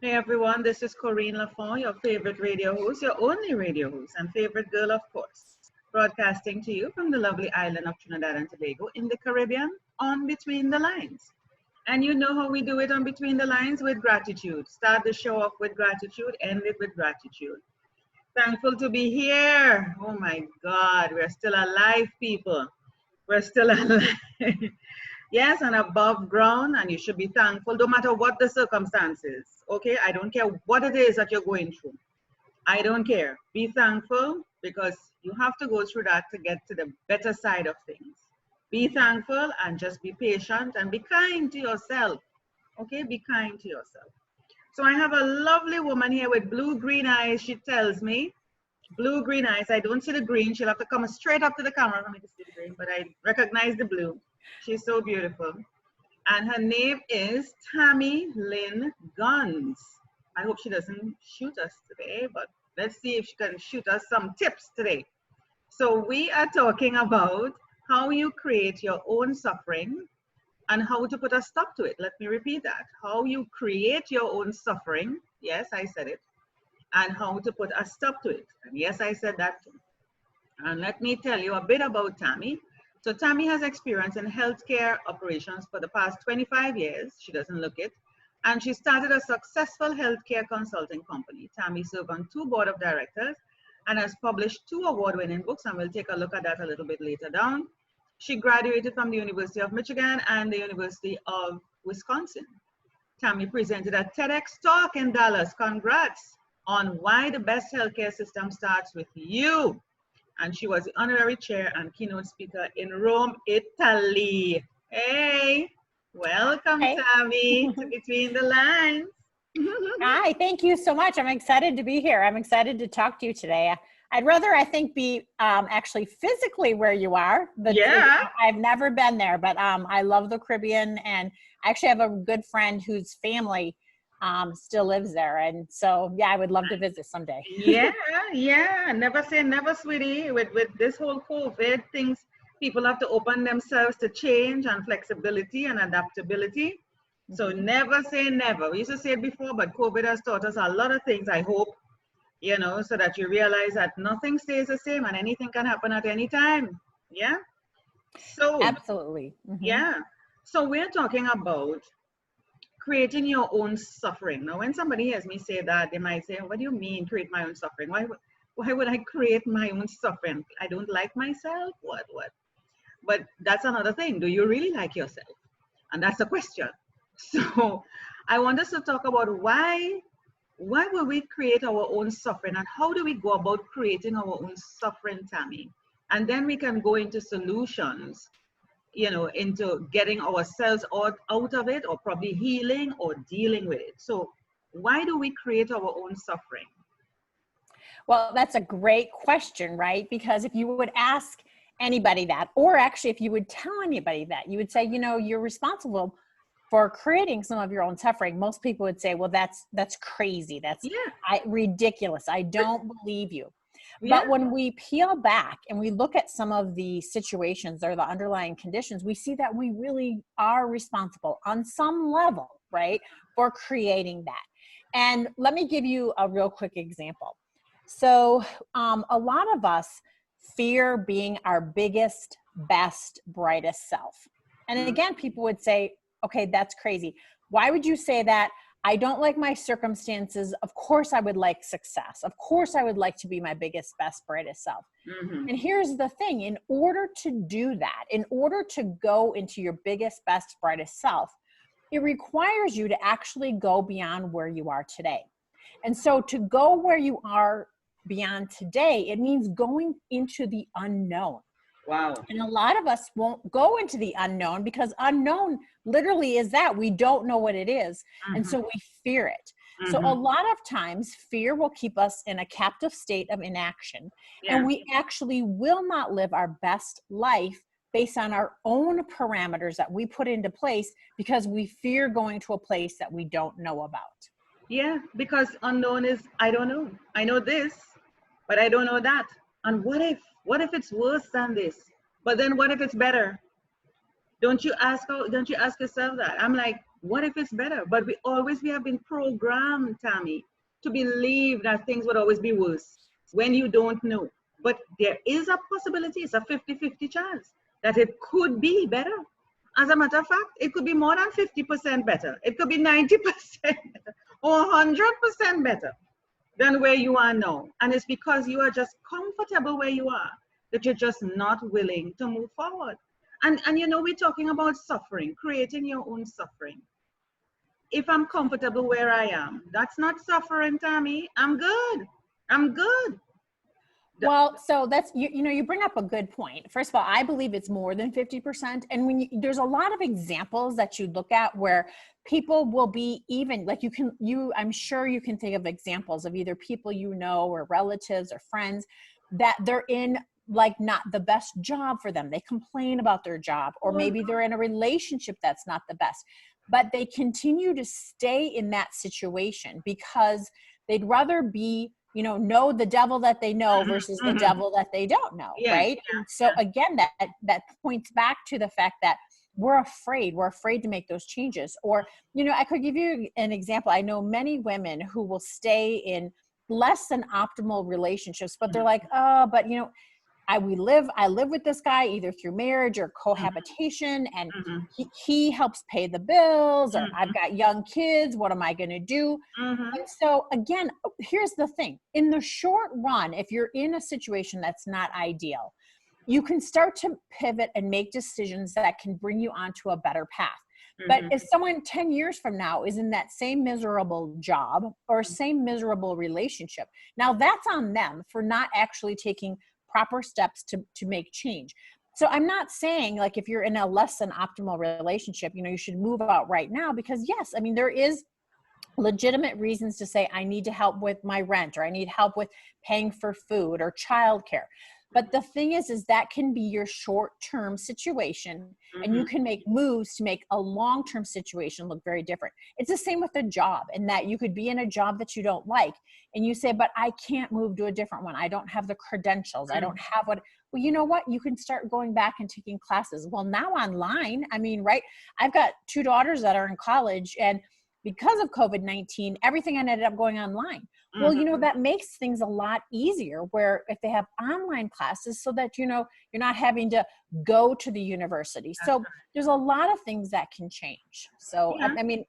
Hey everyone, this is Corinne Lafont, your favorite radio host, your only radio host, and favorite girl, of course, broadcasting to you from the lovely island of Trinidad and Tobago in the Caribbean on Between the Lines. And you know how we do it on Between the Lines with gratitude. Start the show off with gratitude, end it with gratitude. Thankful to be here. Oh my God, we're still alive, people. We're still alive. Yes, and above ground, and you should be thankful no matter what the circumstances. Okay, I don't care what it is that you're going through. I don't care. Be thankful because you have to go through that to get to the better side of things. Be thankful and just be patient and be kind to yourself. Okay, be kind to yourself. So I have a lovely woman here with blue green eyes. She tells me blue green eyes. I don't see the green. She'll have to come straight up to the camera for me to see the green, but I recognize the blue. She's so beautiful. And her name is Tammy Lynn Guns. I hope she doesn't shoot us today, but let's see if she can shoot us some tips today. So we are talking about how you create your own suffering and how to put a stop to it. Let me repeat that. How you create your own suffering. Yes, I said it. And how to put a stop to it. And yes, I said that too. And let me tell you a bit about Tammy. So Tammy has experience in healthcare operations for the past 25 years. She doesn't look it. And she started a successful healthcare consulting company. Tammy served on 2 board of directors and has published 2 award-winning books, and we'll take a look at that a little bit later down. She graduated from the University of Michigan and the University of Wisconsin. Tammy presented a TEDx talk in Dallas. Congrats on why the best healthcare system starts with you. And she was the honorary chair and keynote speaker in Rome, Italy. Hey, welcome, Hey. Tammy, to Between the Lines. Hi, thank you so much. I'm excited to be here. I'm excited to talk to you today. I'd rather, I think, be actually physically where you are. But Yeah. I've never been there, but I love the Caribbean, and I actually have a good friend whose family still lives there. And so, yeah, I would love to visit someday. Yeah. Never say never, sweetie. With this whole COVID things, people have to open themselves to change and flexibility and adaptability. So never say never. We used to say it before, but COVID has taught us a lot of things, I hope, so that you realize that nothing stays the same and anything can happen at any time. Yeah. So, Absolutely. yeah. So we're talking about creating your own suffering. Now, when somebody hears me say that, they might say, what do you mean create my own suffering? Why would I create my own suffering? I don't like myself? What? But that's another thing. Do you really like yourself? And that's the question. So I want us to talk about why will we create our own suffering and how do we go about creating our own suffering, Tammy? And then we can go into solutions, into getting ourselves out of it, or probably healing or dealing with it. So why do we create our own suffering? Well, that's a great question, right? Because if you would ask anybody that, or actually if you would tell anybody that, you would say, you're responsible for creating some of your own suffering. Most people would say, well, that's crazy. That's ridiculous. I don't believe you. Yeah. But when we peel back and we look at some of the situations or the underlying conditions, we see that we really are responsible on some level, right, for creating that. And let me give you a real quick example. So a lot of us fear being our biggest, best, brightest self. And again, people would say, okay, that's crazy. Why would you say that? I don't like my circumstances. Of course I would like success. Of course I would like to be my biggest, best, brightest self. And here's the thing, in order to do that, in order to go into your biggest, best, brightest self, it requires you to actually go beyond where you are today. And so to go where you are beyond today, it means going into the unknown. Wow. And a lot of us won't go into the unknown because unknown literally is that we don't know what it is. And so we fear it. So a lot of times fear will keep us in a captive state of inaction. And we actually will not live our best life based on our own parameters that we put into place because we fear going to a place that we don't know about. Yeah, because unknown is, I don't know. I know this, but I don't know that. And what if it's worse than this? But then what if it's better? Don't you ask yourself that? I'm like, What if it's better? But we have been programmed, Tammy, to believe that things would always be worse when you don't know. But there is a possibility, it's a 50-50 chance that it could be better. As a matter of fact, it could be more than 50% better. It could be 90% better or 100% better than where you are now. And it's because you are just comfortable where you are that you're just not willing to move forward. And you know, we're talking about suffering, creating your own suffering. If I'm comfortable where I am, that's not suffering, Tammy. I'm good. I'm good. Well, so that's, you know, you bring up a good point. First of all, I believe it's more than 50%. And when there's a lot of examples that you look at where people will be even like I'm sure you can think of examples of either people, you know, or relatives or friends that they're in like not the best job for them. They complain about their job, or maybe they're in a relationship that's not the best, but they continue to stay in that situation because they'd rather be, you know the devil that they know versus the devil that they don't know, right? And so again, that points back to the fact that we're afraid to make those changes. Or, you know, I could give you an example. I know many women who will stay in less than optimal relationships, but they're like, oh, but you know, I live with this guy either through marriage or cohabitation, and he helps pay the bills, or I've got young kids. What am I going to do? And so again, here's the thing. In the short run, if you're in a situation that's not ideal, you can start to pivot and make decisions that can bring you onto a better path. But if someone 10 years from now is in that same miserable job or same miserable relationship, now that's on them for not actually taking proper steps to make change. So I'm not saying like if you're in a less than optimal relationship, you know, you should move out right now, because yes, I mean, there is legitimate reasons to say I need to help with my rent, or I need help with paying for food or childcare. But the thing is that can be your short-term situation, and you can make moves to make a long-term situation look very different. It's the same with a job, in that you could be in a job that you don't like, and you say, but I can't move to a different one. I don't have the credentials. I don't have what. Well, you know what? You can start going back and taking classes. Well, now online, I mean, right? I've got 2 daughters that are in college, and because of COVID-19, everything ended up going online. Well, you know, that makes things a lot easier where if they have online classes, so that, you know, you're not having to go to the university. So there's a lot of things that can change. So, I mean,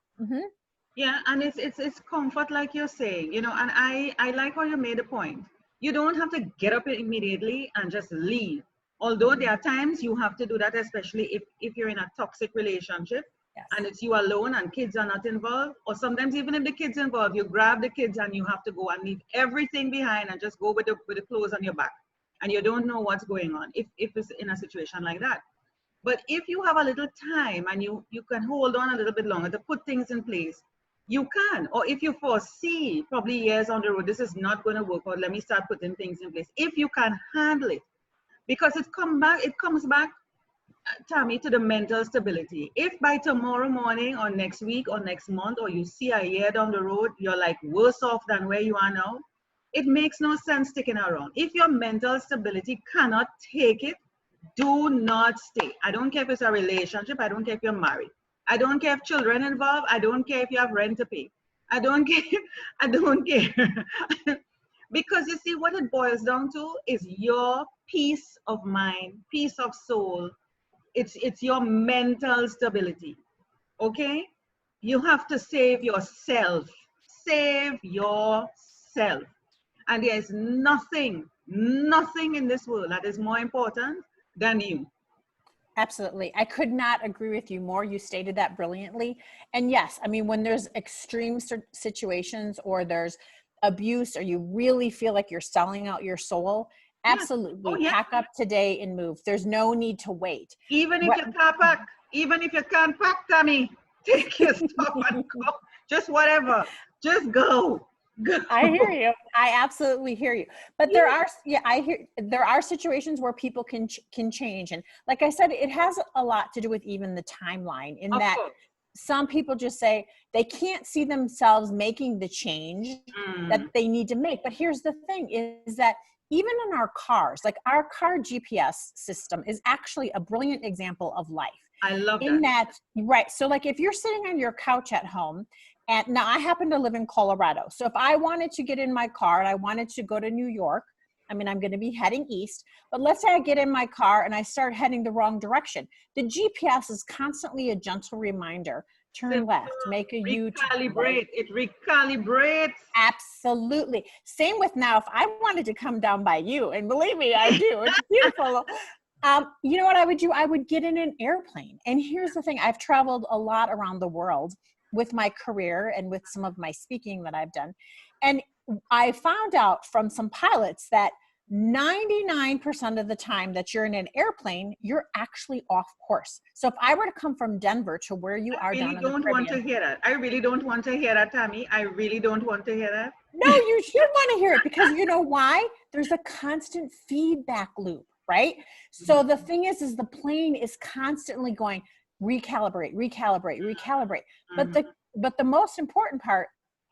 yeah, and it's comfort, like you're saying, you know, and I like how you made a point. You don't have to get up immediately and just leave. Although there are times you have to do that, especially if you're in a toxic relationship. Yes. And it's you alone and kids are not involved, or sometimes even if the kids are involved, you grab the kids and you have to go and leave everything behind and just go with the clothes on your back, and you don't know what's going on if it's in a situation like that. But if you have a little time and you can hold on a little bit longer to put things in place, you can. Or if you foresee probably years on the road, this is not going to work out, let me start putting things in place. If you can handle it, because it comes back, Tammy, to the mental stability. If by tomorrow morning or next week or next month, or you see a year down the road, you're like worse off than where you are now, it makes no sense sticking around. If your mental stability cannot take it, do not stay. I don't care if it's a relationship. I don't care if you're married. I don't care if children involved. I don't care if you have rent to pay. I don't care. I don't care. Because you see, what it boils down to is your peace of mind, peace of soul. It's your mental stability, okay? You have to save yourself. Save yourself. And there's nothing in this world that is more important than you. Absolutely. I could not agree with you more. You stated that brilliantly. And yes, I mean, when there's extreme situations or there's abuse, or you really feel like you're selling out your soul, absolutely. Pack up today and move. There's no need to wait. Even if you can't pack, Tammy, take your stuff and go. Just whatever. Just go. Go. I hear you. I absolutely hear you. But there are situations where people can change. And like I said, it has a lot to do with even the timeline, in that some people just say they can't see themselves making the change that they need to make. But here's the thing is that even in our cars, like our car GPS system is actually a brilliant example of life. I love In that. that, right. So like if you're sitting on your couch at home, and now I happen to live in Colorado. So if I wanted to get in my car and I wanted to go to New York, I mean, I'm going to be heading east, but let's say I get in my car and I start heading the wrong direction. The GPS is constantly a gentle reminder, turn Simple. left, make a U-turn, right? Recalibrate. It recalibrates. Absolutely. Same with now, if I wanted to come down by you, and believe me, I do, it's beautiful. You know what I would do? I would get in an airplane. And here's the thing, I've traveled a lot around the world with my career and with some of my speaking that I've done. And I found out from some pilots that 99% of the time that you're in an airplane, you're actually off course. So if I were to come from Denver to where you are down in the don't want to Caribbean. hear that. I really don't want to hear that, Tammy. I really don't want to hear that. No, you should want to hear it, because you know why? There's a constant feedback loop, right? So the thing is the plane is constantly going recalibrate, recalibrate, recalibrate. But the most important part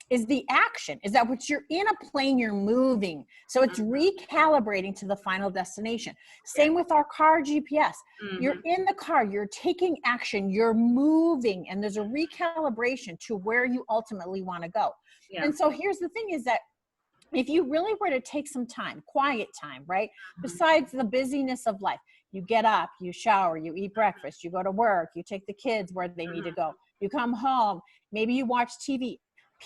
is the action, is that once you're in a plane, you're moving. So it's recalibrating to the final destination. Same with our car GPS. You're in the car, you're taking action, you're moving, and there's a recalibration to where you ultimately want to go. Yeah. And so here's the thing, is that if you really were to take some time, quiet time, right? Besides the busyness of life, you get up, you shower, you eat breakfast, you go to work, you take the kids where they need to go, you come home, maybe you watch TV.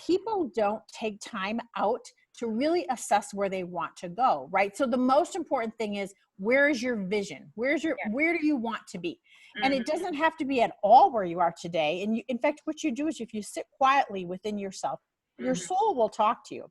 People don't take time out to really assess where they want to go, right? So the most important thing is, where is your vision? Where do you want to be? And it doesn't have to be at all where you are today. And in fact, what you do is, if you sit quietly within yourself, your soul will talk to you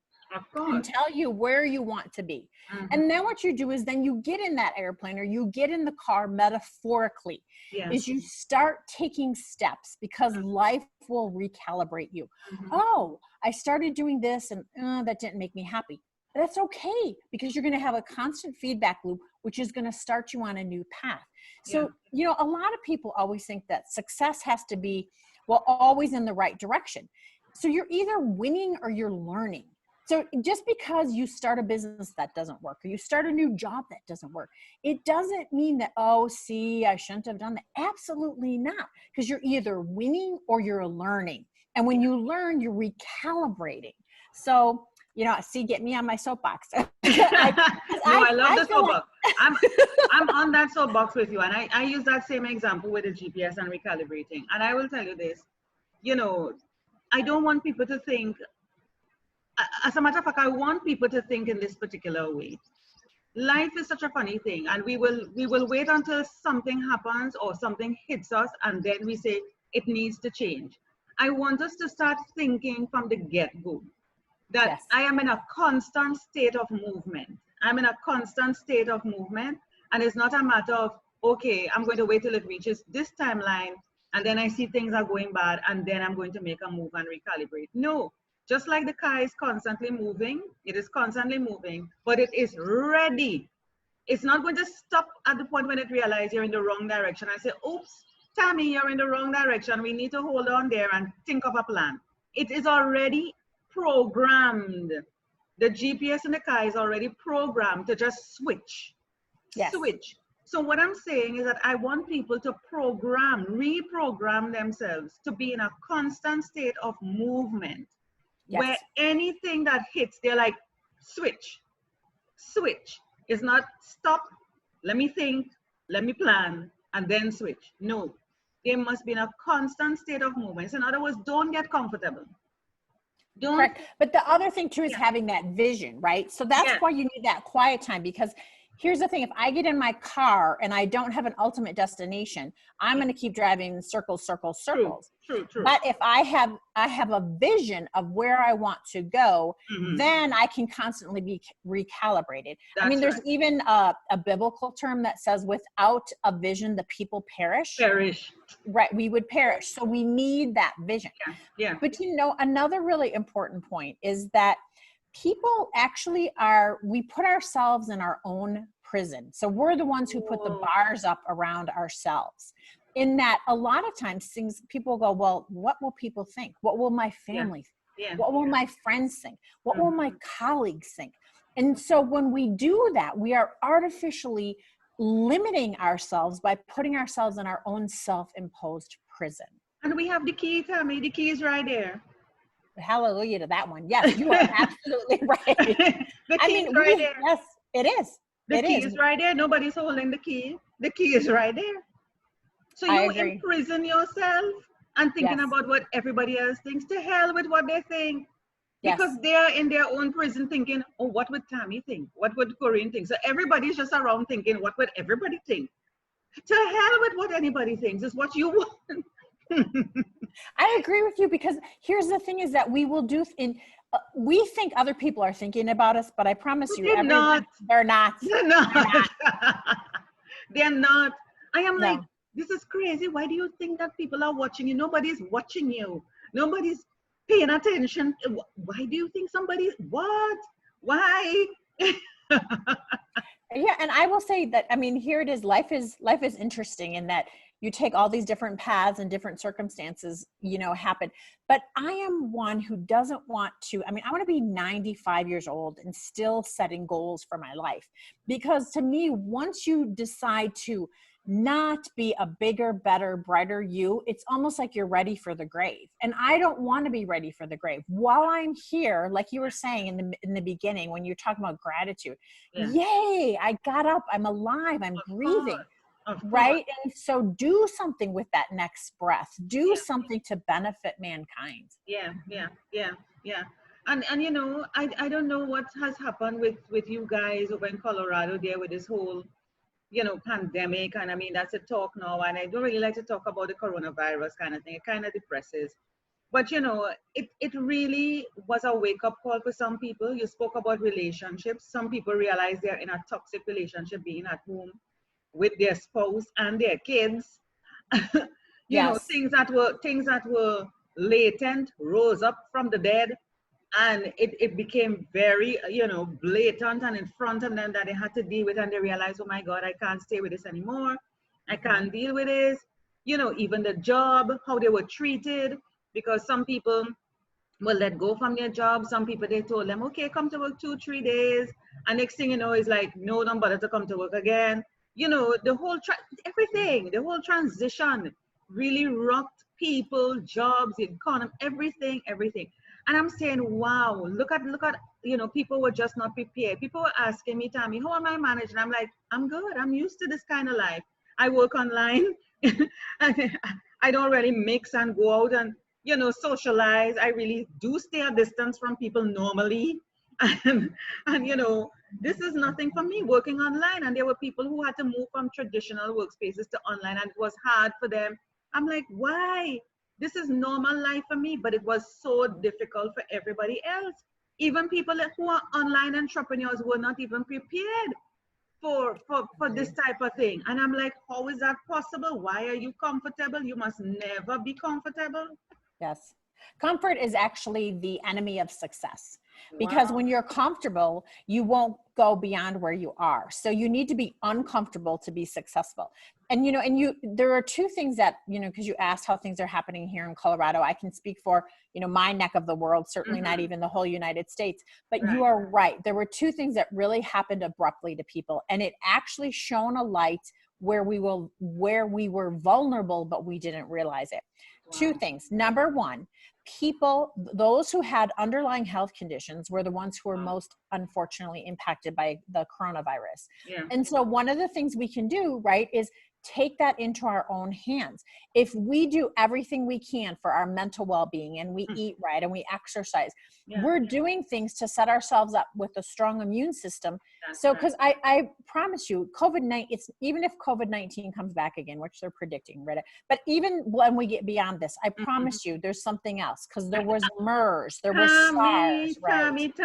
and tell you where you want to be. And then what you do is, then you get in that airplane, or you get in the car, metaphorically, is you start taking steps, because life will recalibrate you. Oh, I started doing this and that didn't make me happy. That's okay, because you're going to have a constant feedback loop, which is going to start you on a new path. So, you know, a lot of people always think that success has to be, well, always in the right direction. So you're either winning or you're learning. So just because you start a business that doesn't work, or you start a new job that doesn't work, it doesn't mean that, oh, see, I shouldn't have done that. Absolutely not. Because you're either winning or you're learning. And when you learn, you're recalibrating. So, you know, see, get me on my soapbox. I love the soapbox. I'm on that soapbox with you. And I use that same example with the GPS and recalibrating. And I will tell you this, you know, I don't want people to think, as a matter of fact, I want people to think in this particular way. Life is such a funny thing, and we will wait until something happens or something hits us, and then we say it needs to change. I want us to start thinking from the get-go that I am in a constant state of movement. I'm in a constant state of movement, and it's not a matter of, okay, I'm going to wait till it reaches this timeline, and then I see things are going bad, and then I'm going to make a move and recalibrate. No. Just like the car is constantly moving, it is constantly moving, but it is ready. It's not going to stop at the point when it realizes you're in the wrong direction and say, oops, Tammy, you're in the wrong direction. We need to hold on there and think of a plan. It is already programmed. The GPS in the car is already programmed to just switch. Switch. So what I'm saying is that I want people to reprogram themselves to be in a constant state of movement. Where anything that hits, they're like, switch. It's not stop, let me think, let me plan, and then switch. No, they must be in a constant state of movement. So in other words, don't get comfortable. Correct. But the other thing too is having that vision, right? So that's why you need that quiet time, because here's the thing, if I get in my car and I don't have an ultimate destination, I'm going to keep driving in circles. True. But if I have a vision of where I want to go, then I can constantly be recalibrated. I mean, there's even a biblical term that says, without a vision, the people perish. Right. We would perish. So we need that vision. But you know, another really important point is that people actually we put ourselves in our own prison. So we're the ones who put the bars up around ourselves. In that, a lot of times people go, well, what will people think? What will my family think? What will my friends think? What will my colleagues think? And so when we do that, we are artificially limiting ourselves by putting ourselves in our own self-imposed prison. And we have the key, Tammy. The key is right there. Hallelujah to that one. Yes, you are absolutely right. The key is right there. Yes, it is. The key is right there. Nobody's holding the key. The key is right there. So you imprison yourself and thinking about what everybody else thinks. To hell with what they think. Because they are in their own prison thinking, oh, what would Tammy think? What would Corinne think? So everybody's just around thinking, what would everybody think? To hell with what anybody thinks. It's what you want. I agree with you, because here's the thing is that we will do we think other people are thinking about us, but I promise you, they're not. They're not. They're not. They're not. I am like, this is crazy. Why do you think that people are watching you? Nobody's watching you. Nobody's paying attention. Why do you think somebody's what? Why? Yeah, and I will say that, I mean, here it is. Life is interesting in that you take all these different paths and different circumstances, happen. But I am one who doesn't want to, I want to be 95 years old and still setting goals for my life. Because to me, once you decide to not be a bigger, better, brighter you, it's almost like you're ready for the grave. And I don't want to be ready for the grave. While I'm here, like you were saying in the beginning, when you're talking about gratitude, yay, I got up, I'm alive, I'm breathing. Right? And so do something with that next breath. Do something to benefit mankind. Yeah. And I don't know what has happened with you guys over in Colorado there with this whole, pandemic. And that's a talk now. And I don't really like to talk about the coronavirus kind of thing. It kind of depresses. But, it really was a wake-up call for some people. You spoke about relationships. Some people realize they're in a toxic relationship being at home with their spouse and their kids. Things that were latent rose up from the dead, and it became very blatant and in front of them that they had to deal with, and they realized, oh my God, I can't stay with this anymore. I can't deal with this. Even the job, how they were treated, because some people were let go from their job. Some people, they told them, okay, come to work 2-3 days, and next thing you know is like, no, don't bother to come to work again. The whole the whole transition really rocked people, jobs, economy, everything. And I'm saying, wow, look at, people were just not prepared. People were asking me, Tammy, how am I managing? I'm like, I'm good. I'm used to this kind of life. I work online. I don't really mix and go out and, socialize. I really do stay a distance from people normally. And this is nothing for me working online. And there were people who had to move from traditional workspaces to online, and it was hard for them. I'm like, why? This is normal life for me, but it was so difficult for everybody else. Even people who are online entrepreneurs were not even prepared for this type of thing. And I'm like, how is that possible? Why are you comfortable? You must never be comfortable. Yes. Comfort is actually the enemy of success, because when you're comfortable, you won't go beyond where you are. So you need to be uncomfortable to be successful. And, there are two things that, because you asked how things are happening here in Colorado. I can speak for, my neck of the world, certainly not even the whole United States, but you are right. There were two things that really happened abruptly to people, and it actually shone a light where we were vulnerable, but we didn't realize it. Two things. Number one, people, those who had underlying health conditions were the ones who were most unfortunately impacted by the coronavirus. And so one of the things we can do, right, is take that into our own hands. If we do everything we can for our mental well-being, and we eat right and we exercise, we're doing things to set ourselves up with a strong immune system. So, because I promise you, even if COVID-19 comes back again, which they're predicting, right? But even when we get beyond this, I promise you, there's something else, because there was MERS, there was SARS, right?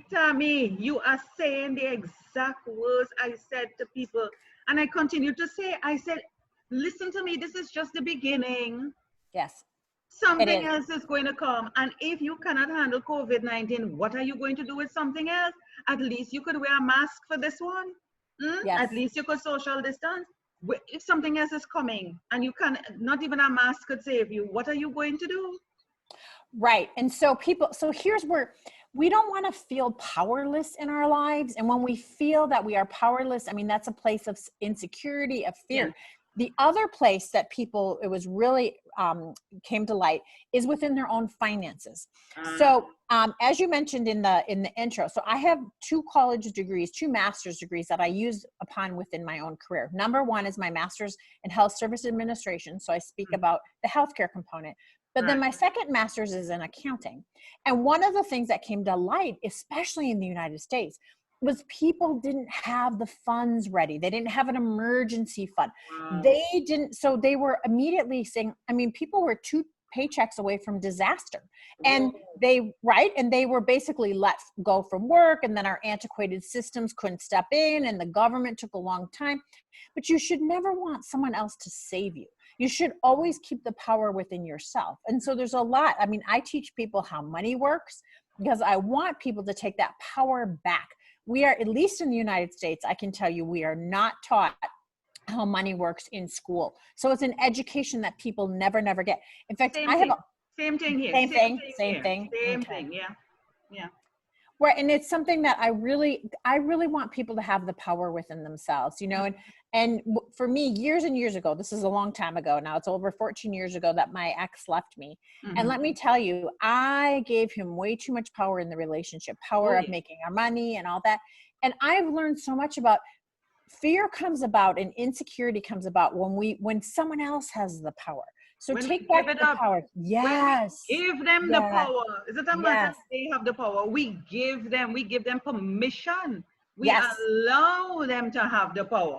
Tammy, you are saying the exact words I said to people. And I continue to say, I said, listen to me, this is just the beginning. Yes. Something else is going to come. And if you cannot handle COVID-19, what are you going to do with something else? At least you could wear a mask for this one. Yes. At least you could social distance. If something else is coming and you can, not even a mask could save you, what are you going to do? Right. And so here's where we don't want to feel powerless in our lives. And when we feel that we are powerless, I mean, that's a place of insecurity, of fear. Yeah. The other place that it was really came to light is within their own finances. So as you mentioned in the intro, so I have 2 college degrees, 2 master's degrees that I use upon within my own career. Number 1 is my master's in health service administration. So I speak about the healthcare component. But then my second master's is in accounting. And one of the things that came to light, especially in the United States, was people didn't have the funds ready. They didn't have an emergency fund. They didn't. So they were immediately saying, I mean, people were 2 paychecks away from disaster. And they were basically let go from work. And then our antiquated systems couldn't step in and the government took a long time. But you should never want someone else to save you. You should always keep the power within yourself. And so there's a lot. I mean, I teach people how money works because I want people to take that power back. We are, at least in the United States, I can tell you, we are not taught how money works in school. So it's an education that people never get. In fact, Same thing here. Same thing. Yeah. Right. And it's something that I really want people to have the power within themselves, you know, and for me, years and years ago, this is a long time ago now, it's over 14 years ago that my ex left me. And let me tell you, I gave him way too much power in the relationship, of making our money and all that. And I've learned so much about fear comes about and insecurity comes about when someone else has the power. So when take back the power. Yes. Give them the power. Is it a matter they have the power? We give them permission. We allow them to have the power.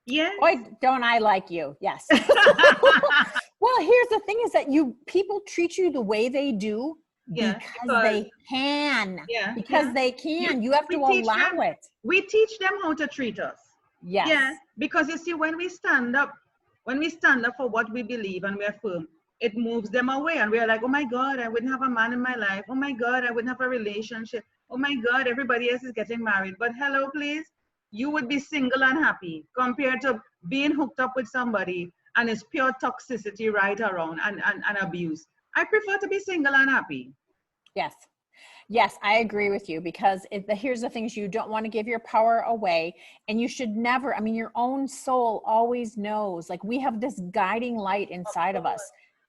Yes. Boy, don't I like you? Yes. Well, here's the thing: is that people treat you the way they do because they can. Yeah. Because they can. You have to allow it. We teach them how to treat us. Yes. Yeah. Because you see, when we stand up for what we believe and we're firm, it moves them away. And we're like, oh my God, I wouldn't have a man in my life. Oh my God, I wouldn't have a relationship. Oh my God, everybody else is getting married. But hello, please. You would be single and happy compared to being hooked up with somebody and it's pure toxicity right around and abuse. I prefer to be single and happy. Yes. Yes, I agree with you because here's the things: you don't want to give your power away, and you should never, I mean, your own soul always knows, like we have this guiding light inside of us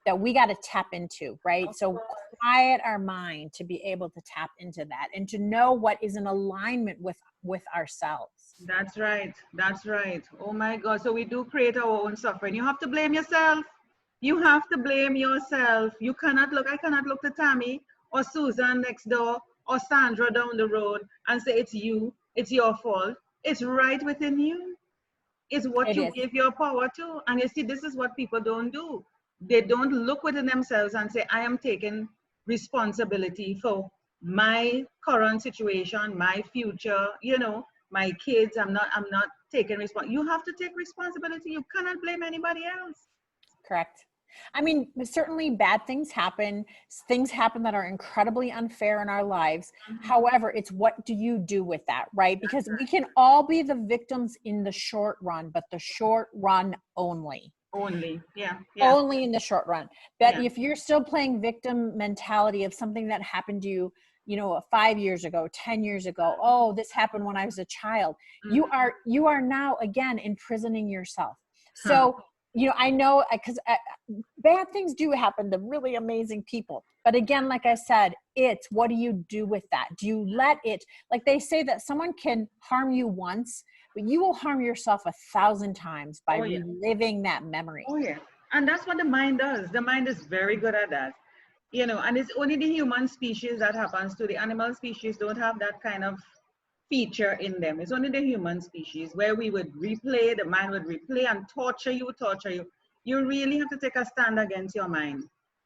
that we got to tap into, right? So quiet our mind to be able to tap into that and to know what is in alignment with ourselves. That's right. That's right. Oh my God. So we do create our own suffering. You have to blame yourself. You have to blame yourself. I cannot look to Tammy or Susan next door or Sandra down the road and say it's you, it's your fault. It's right within you. It's what you give your power to. And you see, this is what people don't do. They don't look within themselves and say, I am taking responsibility for my current situation, my future, my kids. I'm not taking responsibility. You have to take responsibility. You cannot blame anybody else. Correct. I mean, certainly bad things happen that are incredibly unfair in our lives. However, it's what do you do with that, right? Because we can all be the victims in the short run, but the short run only. Yeah. Only in the short run. But if you're still playing victim mentality of something that happened to you, 5 years ago, 10 years ago, oh, this happened when I was a child. You are now again imprisoning yourself. So, I know because bad things do happen to really amazing people. But again, like I said, it's what do you do with that? Do you let it, like they say that someone can harm you once, but you will harm yourself 1,000 times by reliving that memory. Oh yeah. And that's what the mind does. The mind is very good at that. And it's only the human species that happens to. The animal species don't have that kind of feature in them. It's only the human species where the mind would replay and torture you. You really have to take a stand against your mind,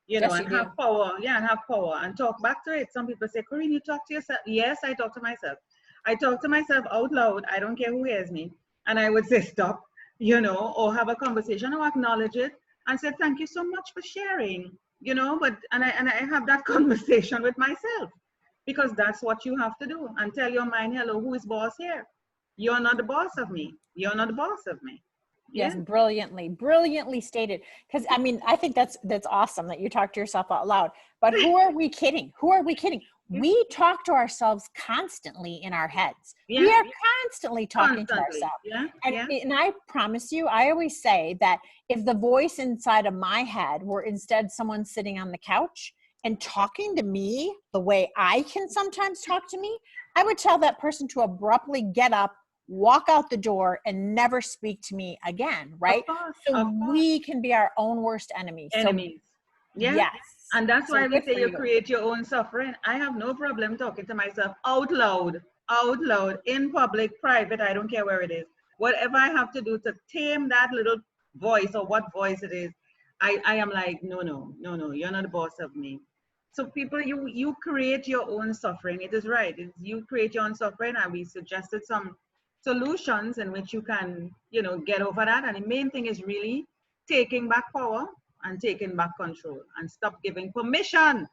have power. Yeah, and have power and talk back to it. Some people say, Corinne, you talk to yourself. Yes, I talk to myself. I talk to myself out loud. I don't care who hears me. And I would say, stop, or have a conversation or acknowledge it and say, thank you so much for sharing, and I have that conversation with myself. Because that's what you have to do and tell your mind, hello, who is boss here? You're not the boss of me. You're not the boss of me. Yes, Yeah. brilliantly stated. Because I mean, I think that's awesome that you talk to yourself out loud. But who are we kidding? Who are we kidding? We talk to ourselves constantly in our heads. We Yeah. are constantly talking to Constantly. ourselves. Yeah. And, Yeah. and I promise you, I always say that if the voice inside of my head were instead someone sitting on the couch and talking to me the way I can sometimes talk to me, I would tell that person to abruptly get up, walk out the door, and never speak to me again, right? Of course. So Of course. we can be our own worst enemy. So Enemies. Yeah. yes. And that's So why we good say for you you. create your own suffering. I have no problem talking to myself out loud, in public, private, I don't care where it is. Whatever I have to do to tame that little voice or what voice it is, I am like, no, you're not the boss of me. So people, you create your own suffering. It is right. You create your own suffering, and we suggested some solutions in which you can, get over that. And the main thing is really taking back power and taking back control, and stop giving permission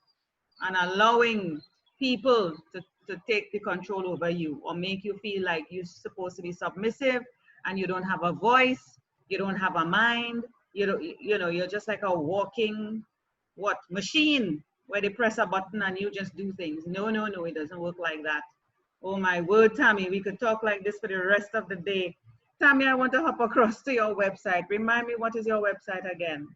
and allowing people to take the control over you, or make you feel like you're supposed to be submissive and you don't have a voice, you don't have a mind, you're just like a walking machine where they press a button and you just do things. No, it doesn't work like that. Oh my word, Tammy, we could talk like this for the rest of the day. Tammy, I want to hop across to your website. Remind me, what is your website again?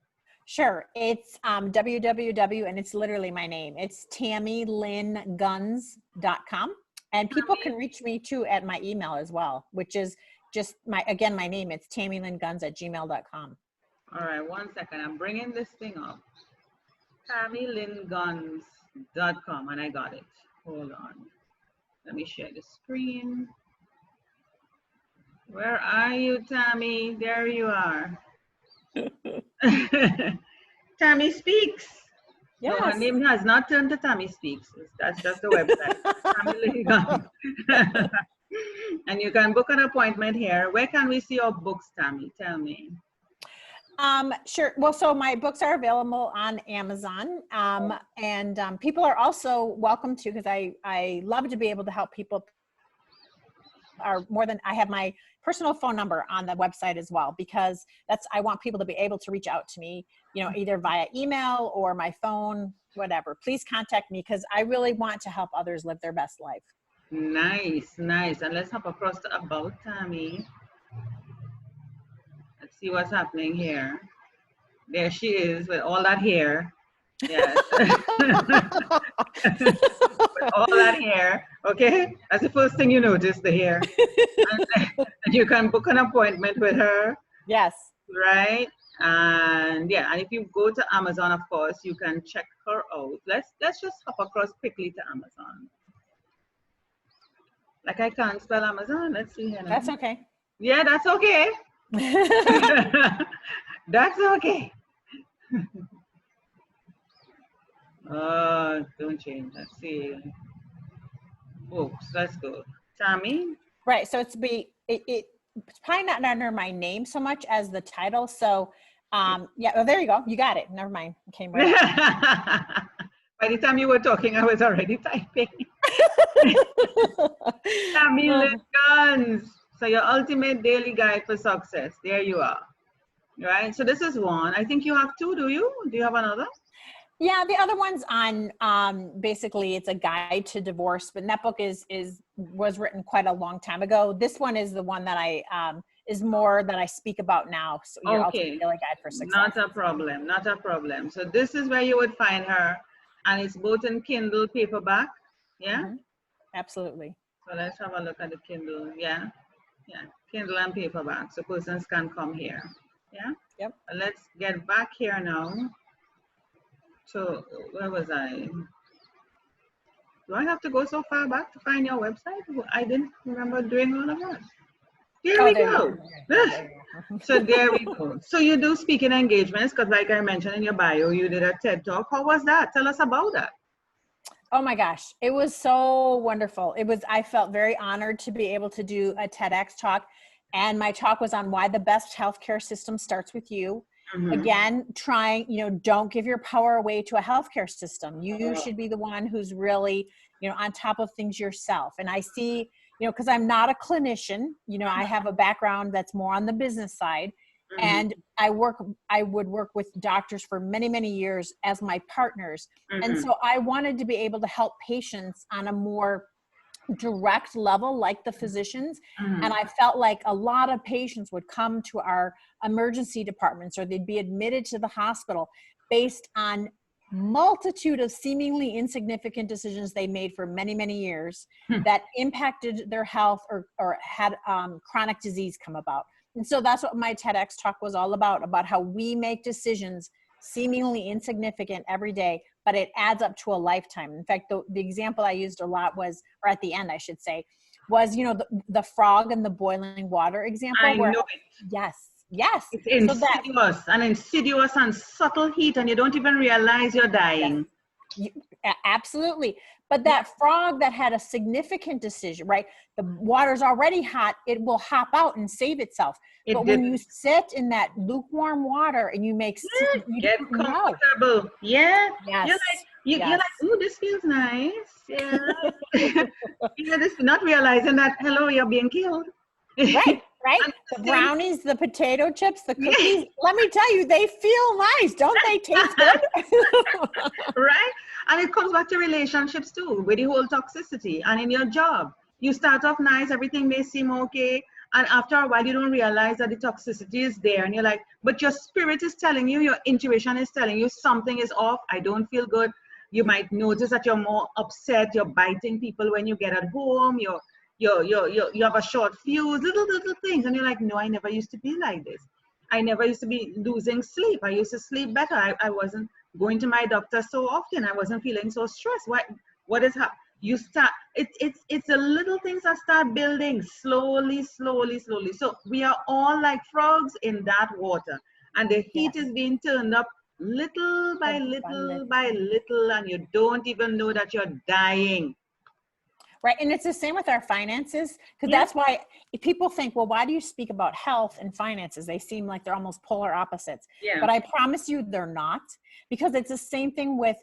Sure. It's www, and it's literally my name. It's TammyLynnGuns.com. And people can reach me too at my email as well, which is just my name. It's TammyLynnGuns@gmail.com. All right, 1 second. I'm bringing this thing up. TammyLynnGuns.com, and I got it. Hold on. Let me share the screen. Where are you, Tammy? There you are. Tammy Speaks. Yes. No, her name has not turned to Tammy Speaks. That's just the website. Tammy Lynn Guns. And you can book an appointment here. Where can we see your books, Tammy? Tell me. Sure. Well, so my books are available on Amazon, and people are also welcome to, because I love to be able to help people. I have my personal phone number on the website as well, because I want people to be able to reach out to me, either via email or my phone, whatever. Please contact me, because I really want to help others live their best life. Nice. And let's hop across to About Tammy. Let's see what's happening here. There she is with all that hair. Yes. With all that hair. Okay. That's the first thing you notice, the hair. And you can book an appointment with her. Yes. Right. And yeah, and if you go to Amazon, of course, you can check her out. Let's just hop across quickly to Amazon. Like, I can't spell Amazon. Let's see here now. That's okay. Yeah, that's okay. That's okay. Don't change. Let's see. Oops, let's go. Tammy? Right. So it's probably not under my name so much as the title. So yeah, oh, there you go. You got it. Never mind. It came right up. By the time you were talking, I was already typing. Tammy Lynn Guns. So your ultimate daily guide for success. There you are. Right. So this is one. I think you have two, do you? Do you have another? Yeah, the other one's on basically it's a guide to divorce, but that book was written quite a long time ago. This one is the one that I speak about now. So your ultimate daily guide for success. Not a problem. So this is where you would find her, and it's both in Kindle paperback. Yeah. Mm-hmm. Absolutely. So let's have a look at the Kindle. Yeah. Kindle and paperback. So persons can come here. Yeah. Yep. Let's get back here now. So where was I? Do I have to go so far back to find your website? I didn't remember doing all of that. Here we go. So there we go. So you do speaking engagements, because like I mentioned in your bio, you did a TED Talk. How was that? Tell us about that. Oh my gosh, it was so wonderful. I felt very honored to be able to do a TEDx talk, and my talk was on why the best healthcare system starts with you. Mm-hmm. Again, don't give your power away to a healthcare system. You should be the one who's really, on top of things yourself. And I see, because I'm not a clinician, I have a background that's more on the business side. And I would work with doctors for many, many years as my partners. And so I wanted to be able to help patients on a more direct level, like the physicians. And I felt like a lot of patients would come to our emergency departments, or they'd be admitted to the hospital based on multitude of seemingly insignificant decisions they made for many, many years that impacted their health or had chronic disease come about. And so that's what my TEDx talk was all about how we make decisions seemingly insignificant every day, but it adds up to a lifetime. In fact, the example I used a lot was, or at the end, I should say, was, the frog and the boiling water example. I know it. Yes. It's insidious and subtle heat, and you don't even realize you're dying. Yes. Absolutely. But that frog that had a significant decision, right? The water's already hot. It will hop out and save itself. When you sit in that lukewarm water and you make, you get comfortable. Yeah. Yes. You're like, oh, this feels nice. Yeah. Not realizing that, hello, you're being killed. Right? The brownies, the potato chips, the cookies. Let me tell you, they feel nice. Don't they taste good? Right? And it comes back to relationships too, with the whole toxicity. And in your job, you start off nice, everything may seem okay. And after a while, you don't realize that the toxicity is there. And you're like, but your spirit is telling you, your intuition is telling you something is off. I don't feel good. You might notice that you're more upset. You're biting people when you get at home. You have a short fuse, little things. And you're like, no, I never used to be like this. I never used to be losing sleep. I used to sleep better. I wasn't going to my doctor so often. I wasn't feeling so stressed. What is happening? You start, it's the little things that start building slowly. So we are all like frogs in that water. And the heat is being turned up little by little, and you don't even know that you're dying. Right. And it's the same with our finances, because that's why people think, well, why do you speak about health and finances? They seem like they're almost polar opposites. Yeah. But I promise you they're not, because it's the same thing with,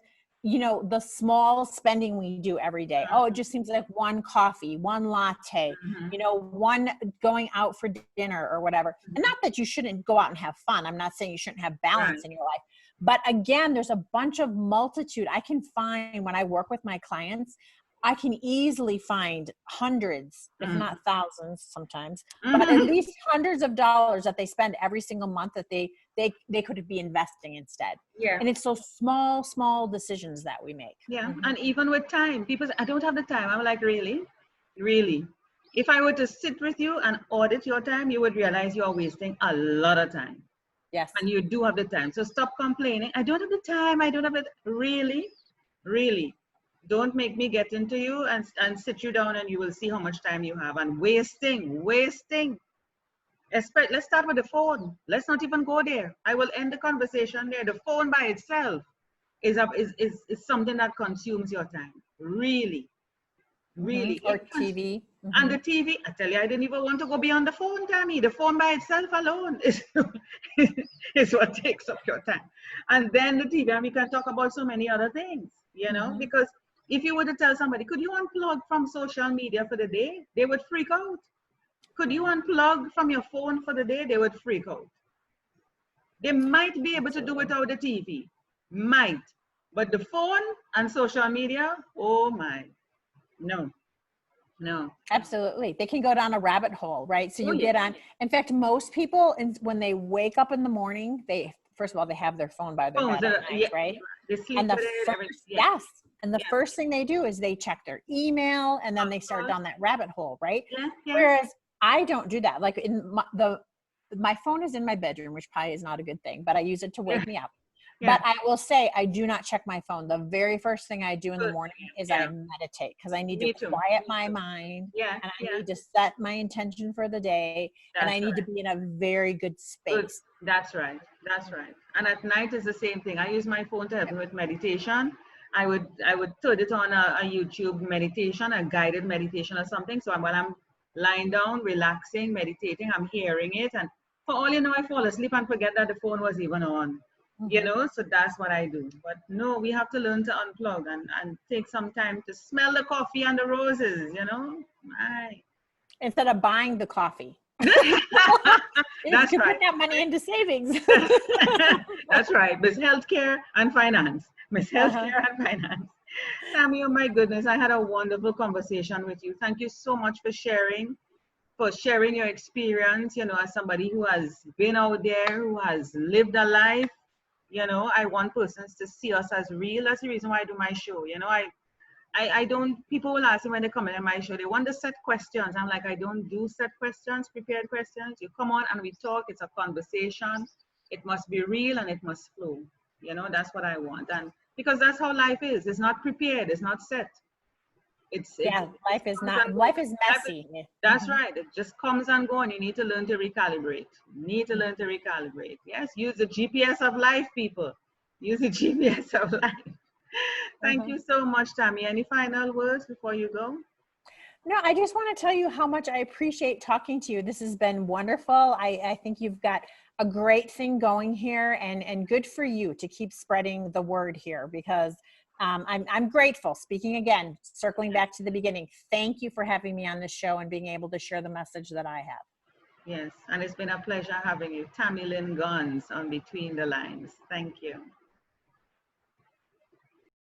the small spending we do every day. Oh, it just seems like one coffee, one latte, one going out for dinner or whatever. And not that you shouldn't go out and have fun. I'm not saying you shouldn't have balance in your life. But again, there's a bunch of multitude I can find when I work with my clients. I can easily find hundreds, if not thousands sometimes, but at least hundreds of dollars that they spend every single month that they could be investing instead. Yeah. And it's those small decisions that we make. Yeah. And even with time, people say, I don't have the time. I'm like, really? If I were to sit with you and audit your time, you would realize you're wasting a lot of time. Yes. And you do have the time. So stop complaining. I don't have the time. I don't have it. Really? Don't make me get into you and sit you down, and you will see how much time you have. And wasting. Let's start with the phone. Let's not even go there. I will end the conversation there. The phone by itself is something that consumes your time. Really. Or TV. And the TV, I tell you, I didn't even want to go beyond the phone, Tammy. The phone by itself alone is what takes up your time. And then the TV, and we can talk about so many other things, because if you were to tell somebody, could you unplug from social media for the day? They would freak out. Could you unplug from your phone for the day? They would freak out. They might be able to do without the TV. Might. But the phone and social media, oh my. No. Absolutely. They can go down a rabbit hole, right? So you get on. In fact, most people, when they wake up in the morning, first of all, they have their phone by their bed at night, right? And the first thing they do is they check their email, and then they start down that rabbit hole, right? Whereas I don't do that. Like my phone is in my bedroom, which probably is not a good thing, but I use it to wake me up. But I will say I do not check my phone. The very first thing I do in the morning is I meditate, because I need to quiet my mind, and I need to set my intention for the day, and I need to be in a very good space. Good. That's right. And at night is the same thing. I use my phone to help me with meditation. I would turn it on a YouTube meditation, a guided meditation or something. So while I'm lying down, relaxing, meditating, I'm hearing it. And for all you know, I fall asleep and forget that the phone was even on. So that's what I do. But no, we have to learn to unplug and take some time to smell the coffee and the roses, Instead of buying the coffee. You That's can right. put that money into savings. That's right. Miss Healthcare and Finance. Miss Uh-huh. Healthcare and Finance. Tammy, oh my goodness, I had a wonderful conversation with you. Thank you so much for sharing your experience, as somebody who has been out there, who has lived a life. I want persons to see us as real. That's the reason why I do my show. I don't, people will ask me when they come in on my show, they want to set questions. I'm like, I don't do set questions, prepared questions. You come on and we talk, it's a conversation. It must be real and it must flow. That's what I want. And because that's how life is. It's not prepared, it's not set. It Yeah, just life is comes not, and life goes. is messy. That's Mhm. right. It just comes and goes. You need to learn to recalibrate. Yes, use the GPS of life, people. Use the GPS of life. Thank Mhm. you so much, Tammy. Any final words before you go? No, I just want to tell you how much I appreciate talking to you. This has been wonderful. I think you've got a great thing going here, and good for you to keep spreading the word here, because I'm grateful. Speaking again, circling back to the beginning, thank you for having me on this show and being able to share the message that I have. Yes, and it's been a pleasure having you. Tammy Lynn Guns on Between the Lines. Thank you.